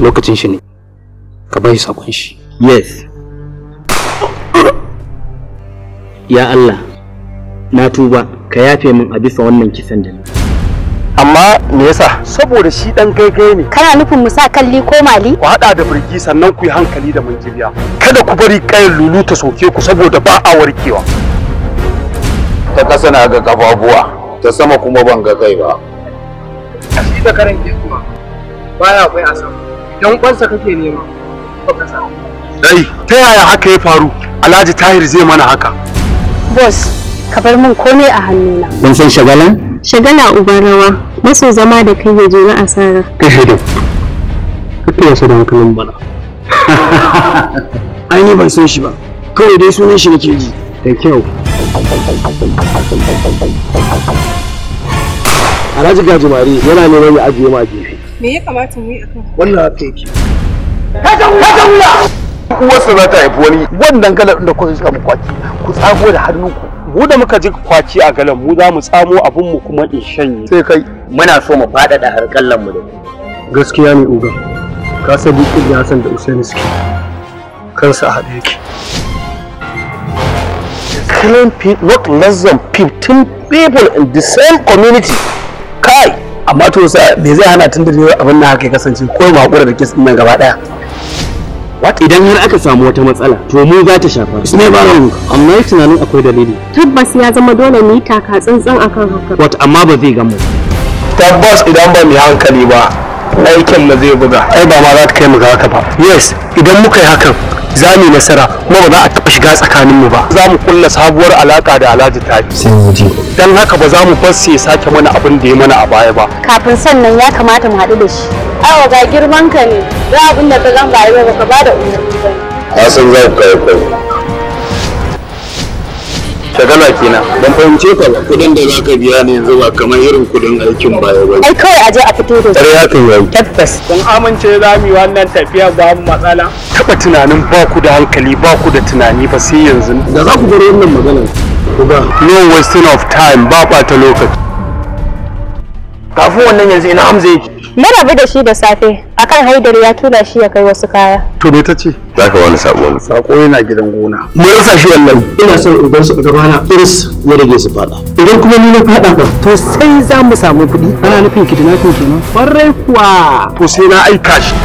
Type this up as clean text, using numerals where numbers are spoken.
lokacin shi ne ka bai sakon shi. Yes. Ya Allah, na tuba ka yafe min a bisa wannan kisan da ni. Amma me yasa? Saboda shi dan gaigai ne. Kana nufin mu sa kalli ko mali? Ku hada da birgi sannan ku yi hankali da munjiriya. Kada ku bari kayan lulu ta soke ku saboda ba a warkewa. Ta kasa na ga kafafuwa, ta sama kuma ban ga kai ba. Shi da karan ke kuma baya kai a sama. Idan kwansa kake nema, ba ka samu. Dai, ta yaya haka ya faru? Alhaji Tahir zai mana haka. Boss, ka bar min komai a hannuna. Ban san shagalan? Shagala uban rawa, maso zama da kai ya jira asara. Kai shaidu kake yasa da hankalin bana. Ai ni ban san shi ba, kawai dai sunan shi nake ji. Da kyau. Alhaji Gajimare yana neman ya ajiye ma gefe. Me ya kamata mu yi akan Wannan haka yake. Kaja wuya! Uwarsa za ta haifi wani wannan galar da kuka samu kwaki ku tsago da hannunku. Mu da muka ji kwaki a galan mu za mu tsamo abin mu kuma in shanye. Sai kai Muna so mu faɗaɗa harkallan mu da ku. Gaskiya ne uga. Ka san duk da Hassan da Usaini suke. Kansa a haɗe yake. killing not less than 15 people in the same community. Kai, Amma to sa me zai hana tun da abin nan haka ya kasance ko ma hakura da kes nan gaba daya. Idan har aka samu wata matsala, to mu za ta shafa. Su ne ba ran Amma tunanin akwai dalili. Tabbas ya zama dole mu yi taka tsantsan akan haka. Amma ba zai gamu. tabbas idan ba mu hankali ba, aikin mu zai buga. ai ba ma za ta kai mu ga haka ba. Yes, idan muka yi hakan za mu yi nasara kuma ba za a taɓa shiga tsakanin mu ba. Za mu kulla sabuwar alaka da Alhaji Tahir. Sai mu je. Dan haka ba za mu bar sai sake mana abin da ya mana a baya ba. Kafin sannan ya kamata mu haɗu da shi. Awa ga girman ka ne, za abin da ka zan ba ba ka ba da umarni ba. Hassan za ku kai kai. Shagala kenan. Ban fahimce ka ba. Kudin da za ka biya ne yanzu ba kamar irin kudin aikin baya ba. Ai kawai a je a fito da su. Ƙarya kan yayi. Tabbas kun amince za mu yi wannan tafiya babu matsala. Taba tunanin ba ku da hankali ba ku da tunani ba sai yanzu. Da za ku bar wannan magana. Uga. No wasting of time, ba ɓata lokaci. Kafin wannan yanzu ina Hamza yake. Na rabu da shi da safe, akan Haidar ya tura shi ya kai wasu kaya. To me ta ce? Za ka wani sabo. Sako yana gidan gona. Mun rasa shi wallahi. Ina son in bar su gaba na iris ya rage su fada. Idan kuma ni na fada ka to sai za mu samu kuɗi. Ana nufin kidnapping kenan. Farai kuwa. To sai na aika shi.